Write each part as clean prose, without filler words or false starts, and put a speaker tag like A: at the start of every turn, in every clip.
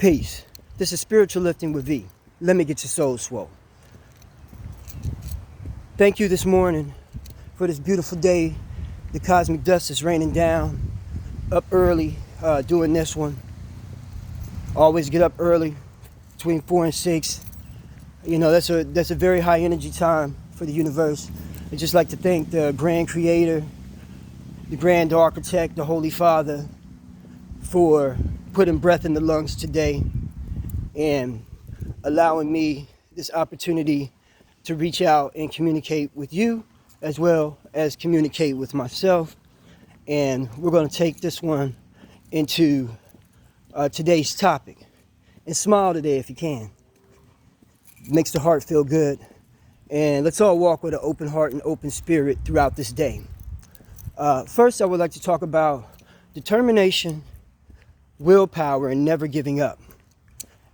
A: Peace. This is Spiritual Lifting with V. Let me get your soul swole. Thank you this morning for this beautiful day. The cosmic dust is raining down. Up early doing this one. Always get up early, between 4 and 6. You know, that's a very high energy time for the universe. I'd just like to thank the Grand Creator, the Grand Architect, the Holy Father, for putting breath in the lungs today and allowing me this opportunity to reach out and communicate with you as well as communicate with myself. And we're going to take this one into today's topic. And smile today if you can. It makes the heart feel good. And let's all walk with an open heart and open spirit throughout this day. First, I would like to talk about determination, willpower, and never giving up.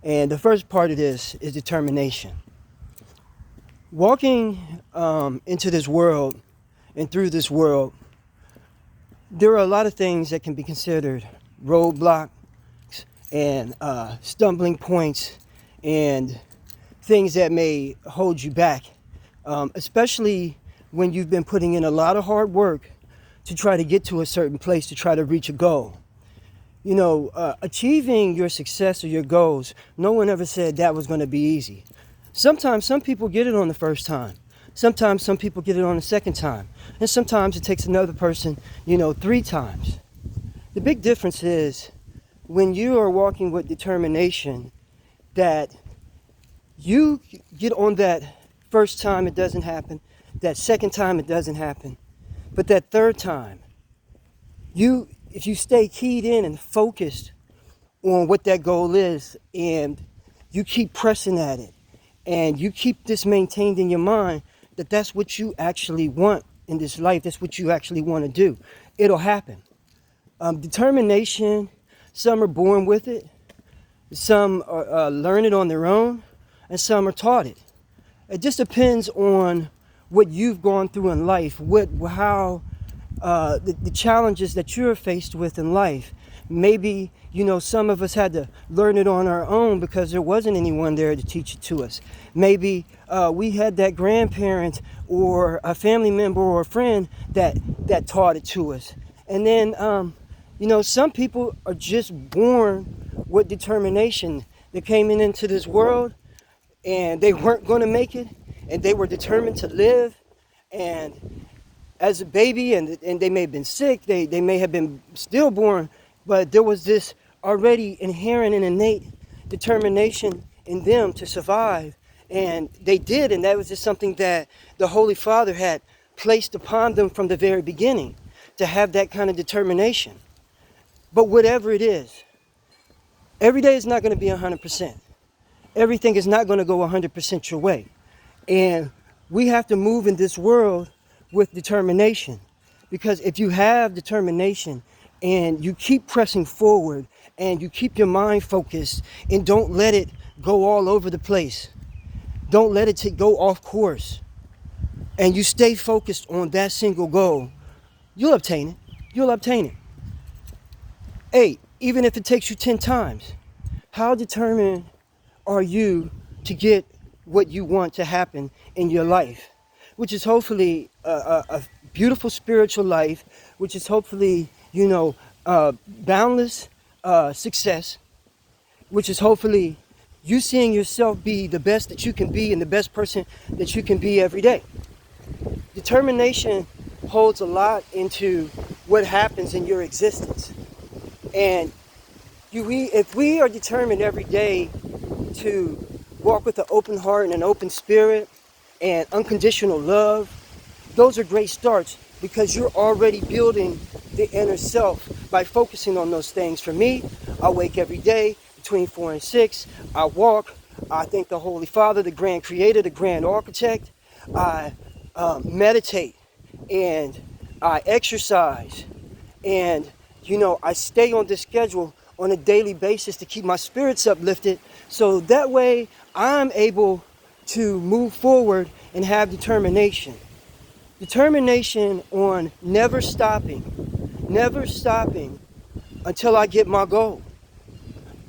A: And the first part of this is determination. Walking into this world and through this world, there are a lot of things that can be considered roadblocks and stumbling points and things that may hold you back, especially when you've been putting in a lot of hard work to try to get to a certain place, to try to reach a goal. You know, achieving your success or your goals, no one ever said that was going to be easy. Sometimes some people get it on the first time. Sometimes some people get it on the second time. And sometimes it takes another person, 3 times. The big difference is when you are walking with determination, that you get on that first time it doesn't happen, that second time it doesn't happen, but that third time, if you stay keyed in and focused on what that goal is, and you keep pressing at it, and you keep this maintained in your mind, that that's what you actually want in this life, that's what you actually want to do, it'll happen. Determination, some are born with it, some learn it on their own, and some are taught it. It just depends on what you've gone through in life, how the challenges that you're faced with in life. Maybe, some of us had to learn it on our own because there wasn't anyone there to teach it to us. Maybe we had that grandparent or a family member or a friend that taught it to us. And then, some people are just born with determination. They came into this world and they weren't going to make it, and they were determined to live. And as a baby, and they may have been sick, they may have been stillborn, but there was this already inherent and innate determination in them to survive. And they did, and that was just something that the Holy Father had placed upon them from the very beginning, to have that kind of determination. But whatever it is, every day is not going to be 100%. Everything is not going to go 100% your way. And we have to move in this world with determination. Because if you have determination and you keep pressing forward and you keep your mind focused and don't let it go all over the place, don't let it go off course, and you stay focused on that single goal, you'll obtain it. You'll obtain it. 8, even if it takes you 10 times, how determined are you to get what you want to happen in your life? Which is hopefully a beautiful spiritual life, which is hopefully, boundless success, which is hopefully you seeing yourself be the best that you can be and the best person that you can be every day. Determination holds a lot into what happens in your existence. And if we are determined every day to walk with an open heart and an open spirit and unconditional love, those are great starts, because you're already building the inner self by focusing on those things. For me, I wake every day between 4 and 6. I walk. I thank the Holy Father, the Grand Creator, the Grand Architect. I meditate and I exercise. And, I stay on this schedule on a daily basis to keep my spirits uplifted. So that way I'm able to move forward and have determination. Determination on never stopping until I get my goal.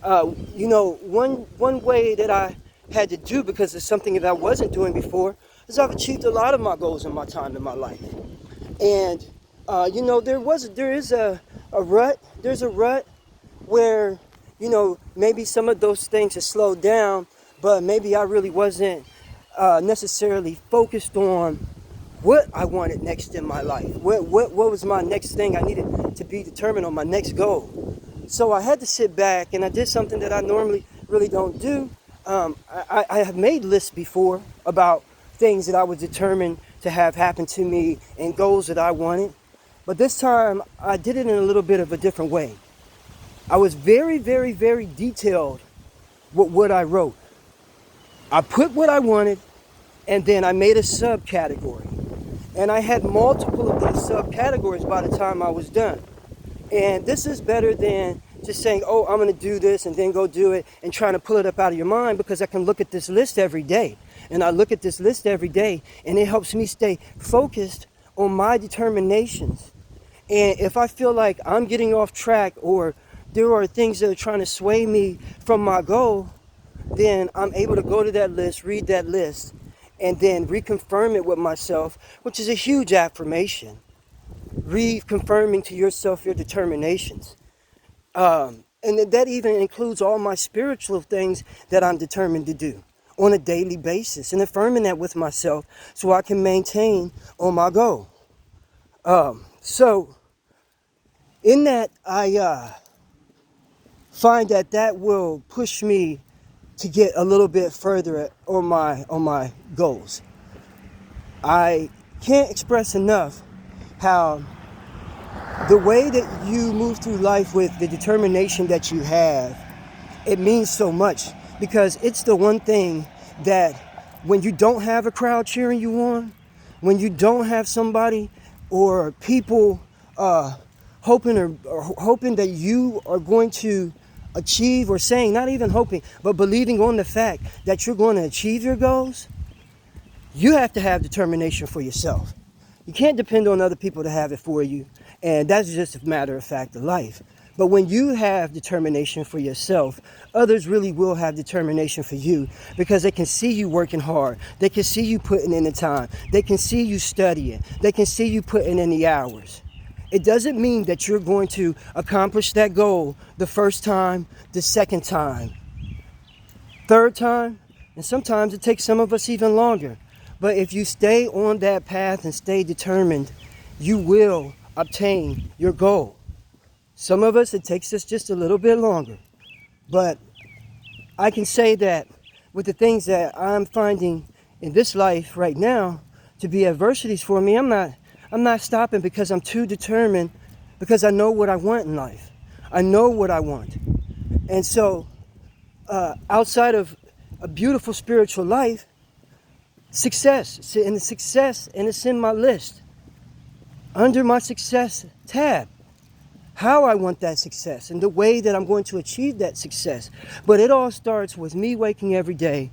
A: One way that I had to do, because it's something that I wasn't doing before, is I've achieved a lot of my goals in my time in my life. And there is a rut. There's a rut where maybe some of those things have slowed down, but maybe I really wasn't necessarily focused on what I wanted next in my life. What was my next thing I needed to be determined on, my next goal. So I had to sit back, and I did something that I normally really don't do. I have made lists before about things that I was determined to have happen to me and goals that I wanted. But this time I did it in a little bit of a different way. I was very, very, very detailed with what I wrote. I put what I wanted, and then I made a subcategory. And I had multiple of these subcategories by the time I was done. And this is better than just saying, oh, I'm going to do this and then go do it and trying to pull it up out of your mind, because I can look at this list every day. And I look at this list every day, and it helps me stay focused on my determinations. And if I feel like I'm getting off track, or there are things that are trying to sway me from my goal, then I'm able to go to that list, read that list, and then reconfirm it with myself, which is a huge affirmation. Reconfirming to yourself your determinations. And that even includes all my spiritual things that I'm determined to do on a daily basis, and affirming that with myself so I can maintain on my goal. So in that, I find that will push me to get a little bit further on my goals. I can't express enough how the way that you move through life with the determination that you have, it means so much, because it's the one thing that when you don't have a crowd cheering you on, when you don't have somebody or people hoping that you are going to achieve, or saying, not even hoping, but believing on the fact that you're going to achieve your goals, you have to have determination for yourself. You can't depend on other people to have it for you. And that's just a matter of fact of life. But when you have determination for yourself, others really will have determination for you, because they can see you working hard. They can see you putting in the time. They can see you studying. They can see you putting in the hours. It doesn't mean that you're going to accomplish that goal the first time, the second time, third time, and sometimes it takes some of us even longer. But if you stay on that path and stay determined, you will obtain your goal. Some of us, it takes us just a little bit longer. But I can say that with the things that I'm finding in this life right now to be adversities for me, I'm not stopping, because I'm too determined, because I know what I want in life. I know what I want. And so outside of a beautiful spiritual life, success, and it's in my list. Under my success tab, how I want that success and the way that I'm going to achieve that success. But it all starts with me waking every day,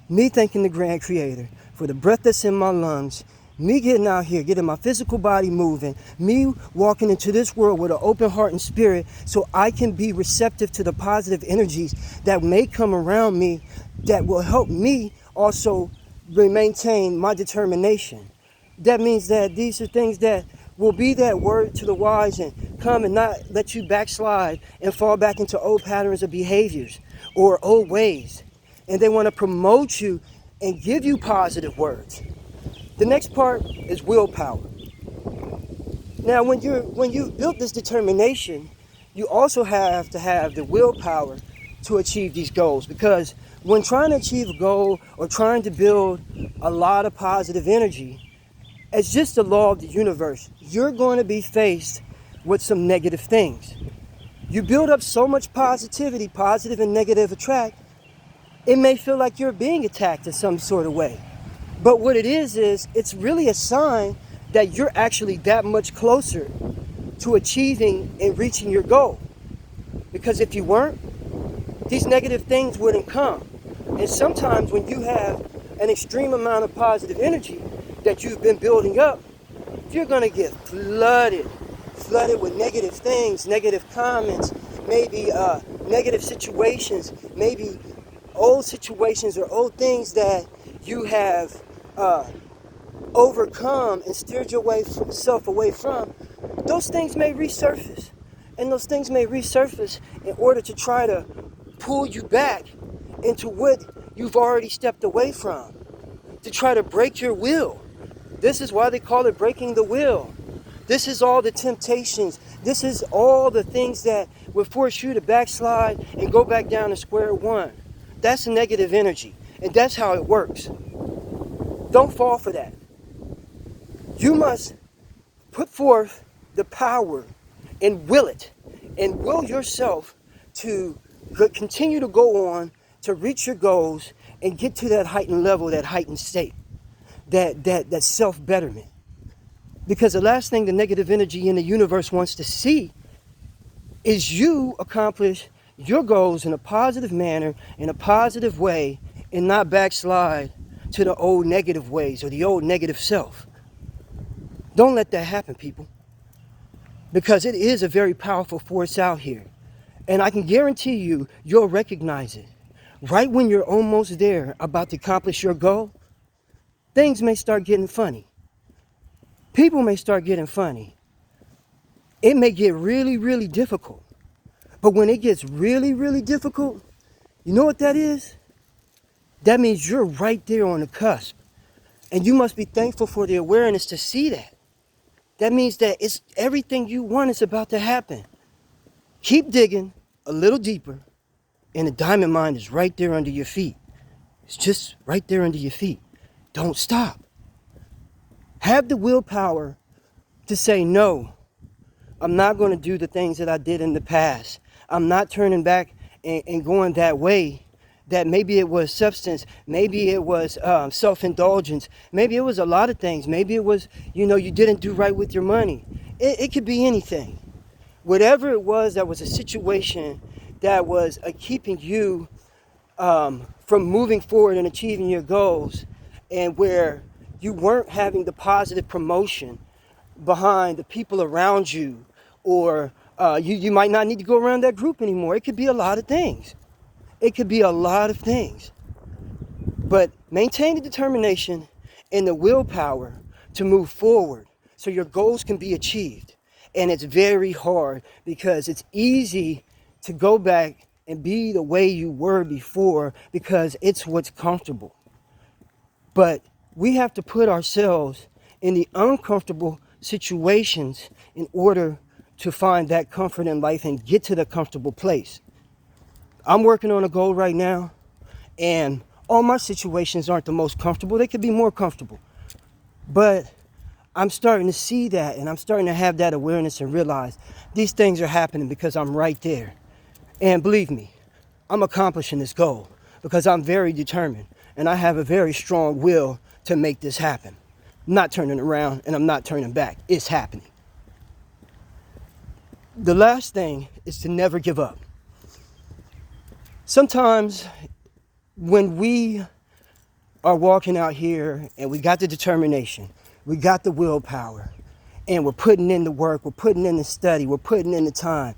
A: me thanking the Grand Creator for the breath that's in my lungs, me getting out here, getting my physical body moving, me walking into this world with an open heart and spirit, so I can be receptive to the positive energies that may come around me, that will help me also maintain my determination. That means that these are things that will be that word to the wise, and come and not let you backslide and fall back into old patterns of behaviors or old ways. And they want to promote you and give you positive words. The next part is willpower. Now, when you built this determination, you also have to have the willpower to achieve these goals, because when trying to achieve a goal or trying to build a lot of positive energy, it's just the law of the universe. You're going to be faced with some negative things. You build up so much positivity, positive and negative attract, it may feel like you're being attacked in some sort of way. But what it is it's really a sign that you're actually that much closer to achieving and reaching your goal. Because if you weren't, these negative things wouldn't come. And sometimes when you have an extreme amount of positive energy that you've been building up, you're going to get flooded with negative things, negative comments, maybe negative situations, maybe old situations or old things that you have overcome and steered yourself away from, those things may resurface. And those things may resurface in order to try to pull you back into what you've already stepped away from, to try to break your will. This is why they call it breaking the will. This is all the temptations. This is all the things that would force you to backslide and go back down to square one. That's negative energy, and that's how it works. Don't fall for that. You must put forth the power and will it, and will yourself to continue to go on, to reach your goals, and get to that heightened level, that heightened state, that self-betterment. Because the last thing the negative energy in the universe wants to see is you accomplish your goals in a positive manner, in a positive way, and not backslide to the old negative ways or the old negative self. Don't let that happen, people. Because it is a very powerful force out here. And I can guarantee you, you'll recognize it. Right when you're almost there, about to accomplish your goal, things may start getting funny. People may start getting funny. It may get really, really difficult. But when it gets really, really difficult, you know what that is? That means you're right there on the cusp. And you must be thankful for the awareness to see that. That means that it's everything you want is about to happen. Keep digging a little deeper, and the diamond mine is right there under your feet. It's just right there under your feet. Don't stop. Have the willpower to say, no, I'm not going to do the things that I did in the past. I'm not turning back and going that way. That maybe it was substance, maybe it was self-indulgence, maybe it was a lot of things. Maybe it was, you didn't do right with your money. It could be anything. Whatever it was that was a situation that was keeping you from moving forward and achieving your goals, and where you weren't having the positive promotion behind the people around you, or you might not need to go around that group anymore. It could be a lot of things. It could be a lot of things. But maintain the determination and the willpower to move forward so your goals can be achieved. And it's very hard because it's easy to go back and be the way you were before because it's what's comfortable. But we have to put ourselves in the uncomfortable situations in order to find that comfort in life and get to the comfortable place. I'm working on a goal right now, and all my situations aren't the most comfortable. They could be more comfortable. But I'm starting to see that, and I'm starting to have that awareness and realize these things are happening because I'm right there. And believe me, I'm accomplishing this goal because I'm very determined, and I have a very strong will to make this happen. I'm not turning around, and I'm not turning back. It's happening. The last thing is to never give up. Sometimes when we are walking out here and we got the determination, we got the willpower, and we're putting in the work, we're putting in the study, we're putting in the time,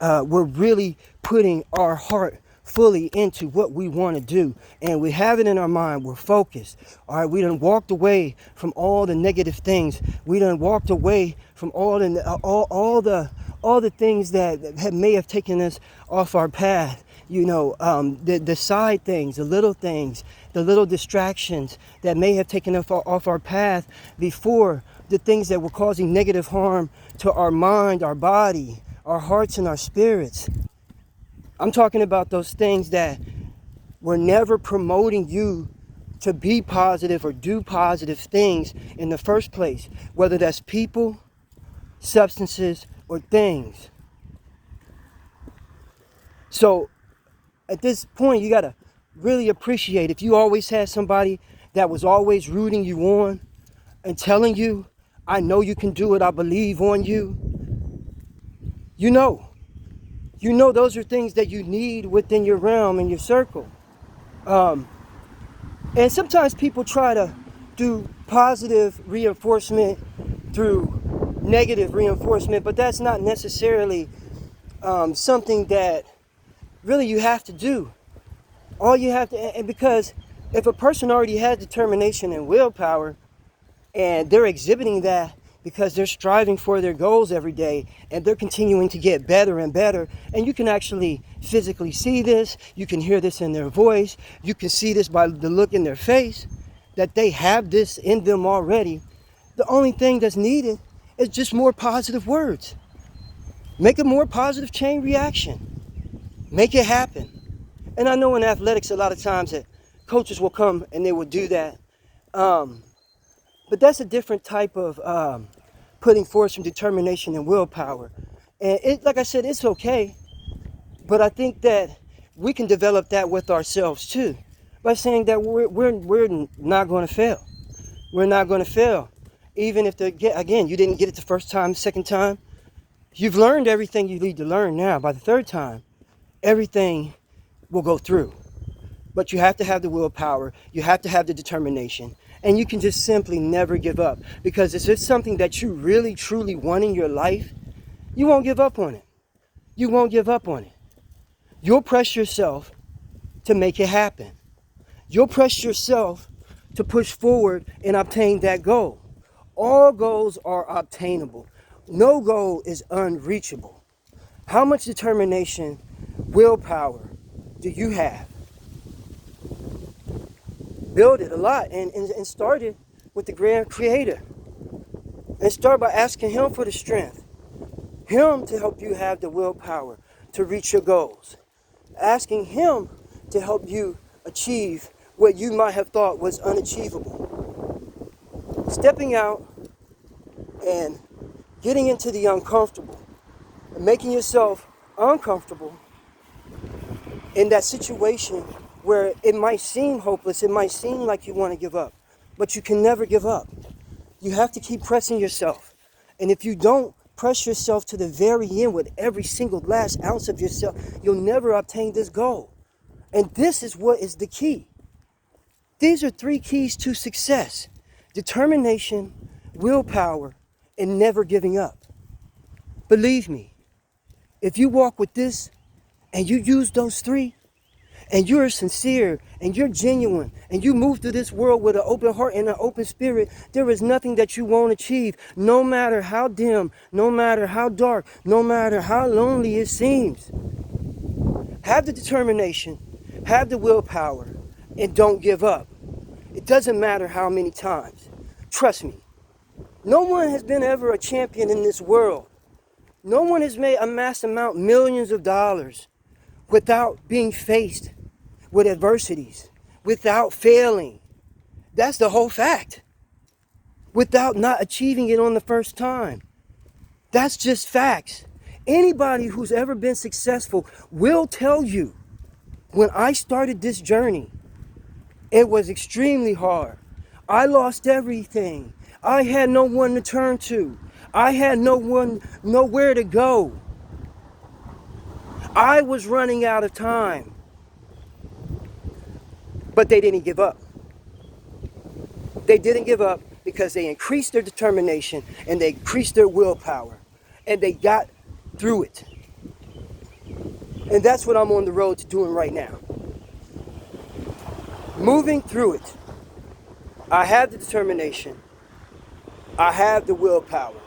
A: we're really putting our heart fully into what we want to do, and we have it in our mind, we're focused. All right, we done walked away from all the negative things. We done walked away from all the things that may have taken us off our path. The side things, the little things, the little distractions that may have taken us off our path before, the things that were causing negative harm to our mind, our body, our hearts, and our spirits. I'm talking about those things that were never promoting you to be positive or do positive things in the first place, whether that's people, substances, or things. So at this point, you got to really appreciate if you always had somebody that was always rooting you on and telling you, I know you can do it, I believe on you. You know those are things that you need within your realm and your circle. And sometimes people try to do positive reinforcement through negative reinforcement, but that's not necessarily something that really you have to do. All you have to, and because if a person already has determination and willpower, and they're exhibiting that because they're striving for their goals every day and they're continuing to get better and better, and you can actually physically see this, you can hear this in their voice, you can see this by the look in their face, that they have this in them already. The only thing that's needed is just more positive words. Make a more positive chain reaction. Make it happen. And I know in athletics a lot of times that coaches will come and they will do that. But that's a different type of putting forth some determination and willpower. And it, like I said, it's okay. But I think that we can develop that with ourselves too, by saying that we're not going to fail. We're not going to fail. Even if, again, you didn't get it the first time, second time. You've learned everything you need to learn now. By the third time, everything will go through. But you have to have the willpower. You have to have the determination. And you can just simply never give up. Because if it's something that you really, truly want in your life, you won't give up on it. You won't give up on it. You'll press yourself to make it happen. You'll press yourself to push forward and obtain that goal. All goals are obtainable. No goal is unreachable. How much determination, willpower do you have? Build it a lot and start it with the grand creator. And start by asking him for the strength. Him to help you have the willpower to reach your goals. Asking him to help you achieve what you might have thought was unachievable. Stepping out and getting into the uncomfortable and making yourself uncomfortable in that situation where it might seem hopeless, it might seem like you want to give up, but you can never give up. You have to keep pressing yourself. And if you don't press yourself to the very end with every single last ounce of yourself, you'll never obtain this goal. And this is what is the key. These are 3 keys to success: determination, willpower, and never giving up. Believe me, if you walk with this and you use those 3, and you're sincere and you're genuine and you move through this world with an open heart and an open spirit, there is nothing that you won't achieve, no matter how dim, no matter how dark, no matter how lonely it seems. Have the determination, have the willpower, and don't give up. It doesn't matter how many times. Trust me, no one has been ever a champion in this world. No one has made amassed amount millions of dollars without being faced with adversities, without failing. That's the whole fact. Without not achieving it on the first time. That's just facts. Anybody who's ever been successful will tell you, when I started this journey, it was extremely hard. I lost everything. I had no one to turn to. I had nowhere to go. I was running out of time. But they didn't give up. They didn't give up because they increased their determination and they increased their willpower. And they got through it. And that's what I'm on the road to doing right now. Moving through it. I have the determination. I have the willpower.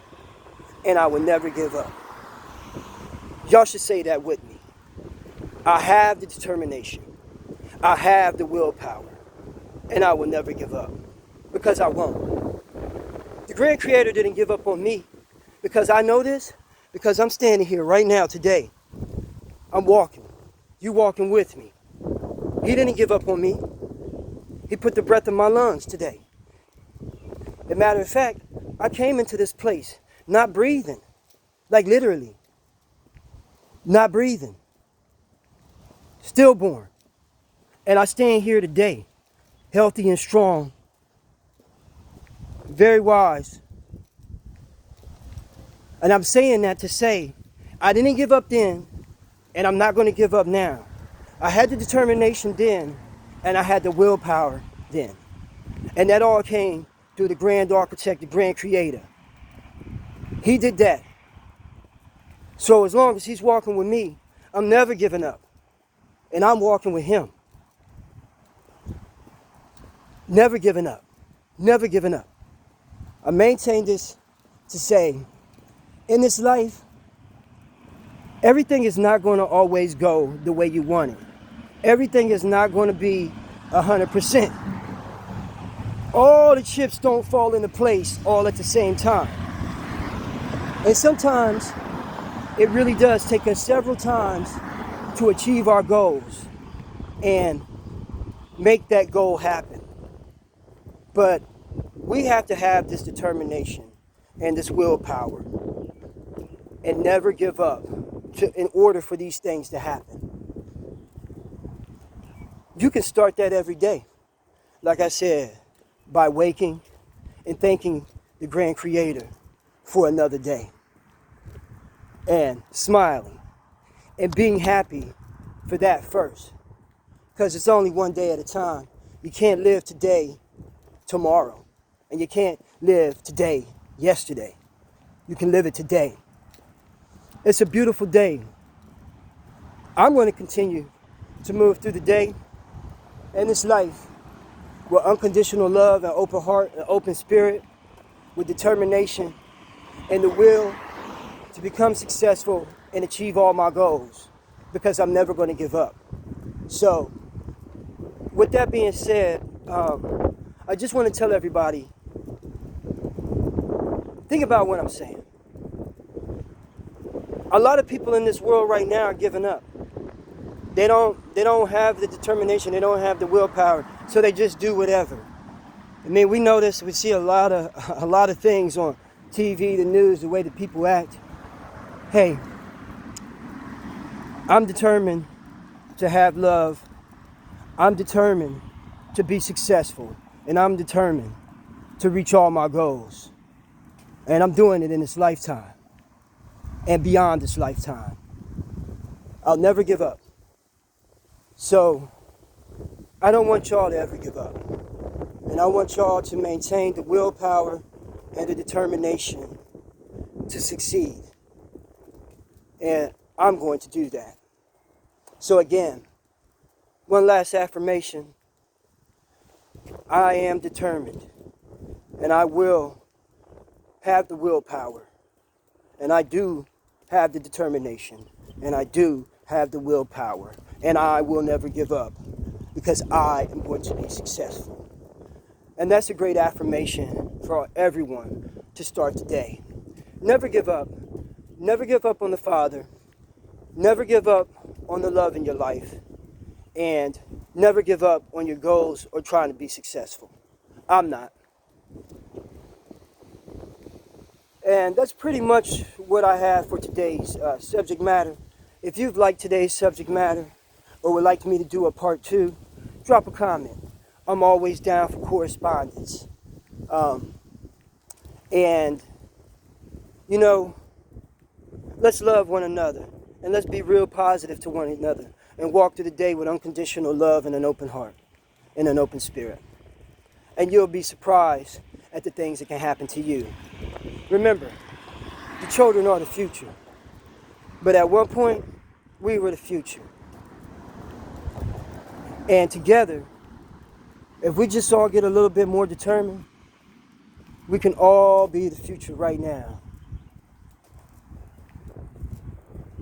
A: And I will never give up. Y'all should say that with me. I have the determination. I have the willpower. And I will never give up. Because I won't. The grand creator didn't give up on me. Because I know this. Because I'm standing here right now today. I'm walking. You walking with me. He didn't give up on me. He put the breath in my lungs today. As a matter of fact, I came into this place not breathing. Like literally. Not breathing. Stillborn. And I stand here today, healthy and strong, very wise. And I'm saying that to say, I didn't give up then, and I'm not going to give up now. I had the determination then, and I had the willpower then. And that all came through the grand architect, the grand creator. He did that. So as long as he's walking with me, I'm never giving up. and I'm walking with him. Never giving up. Never giving up. I maintain this to say, in this life, everything is not going to always go the way you want it. Everything is not going to be 100%. All the chips don't fall into place all at the same time. And sometimes it really does take us several times to achieve our goals and make that goal happen. But we have to have this determination and this willpower and never give up in order for these things to happen. You can start that every day. Like I said, by waking and thanking the Grand Creator for another day. And smiling and being happy for that first. Because it's only one day at a time. You can't live today, tomorrow. And you can't live today, yesterday. You can live it today. It's a beautiful day. I'm going to continue to move through the day and this life with unconditional love and open heart and open spirit, with determination and the will to become successful and achieve all my goals, because I'm never going to give up. So, with that being said, I just want to tell everybody, think about what I'm saying. A lot of people in this world right now are giving up. They don't have the determination, they don't have the willpower, so they just do whatever. I mean, we notice, we see a lot of things on TV, the news, the way that people act. Hey, I'm determined to have love. I'm determined to be successful. And I'm determined to reach all my goals. And I'm doing it in this lifetime and beyond this lifetime. I'll never give up. So, I don't want y'all to ever give up. And I want y'all to maintain the willpower and the determination to succeed. And I'm going to do that. So again, one last affirmation. I am determined. And I will have the willpower. And I do have the determination. And I do have the willpower. And I will never give up, because I am going to be successful. And that's a great affirmation for everyone to start today. Never give up. Never give up on the Father. Never give up on the love in your life. And never give up on your goals or trying to be successful. I'm not. And that's pretty much what I have for today's subject matter. If you've liked today's subject matter or would like me to do a part 2, drop a comment. I'm always down for correspondence. And, you know, let's love one another. And let's be real positive to one another. And walk through the day with unconditional love and an open heart. And an open spirit. And you'll be surprised at the things that can happen to you. Remember, the children are the future. But at one point, we were the future. And together, if we just all get a little bit more determined, we can all be the future right now.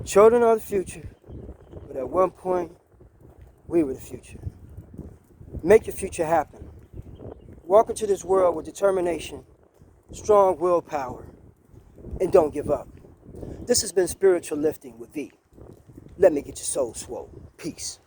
A: Children are the future, but at one point, we were the future. Make your future happen. Walk into this world with determination, strong willpower, and don't give up. This has been Spiritual Lifting with V. Let me get your soul swole. Peace.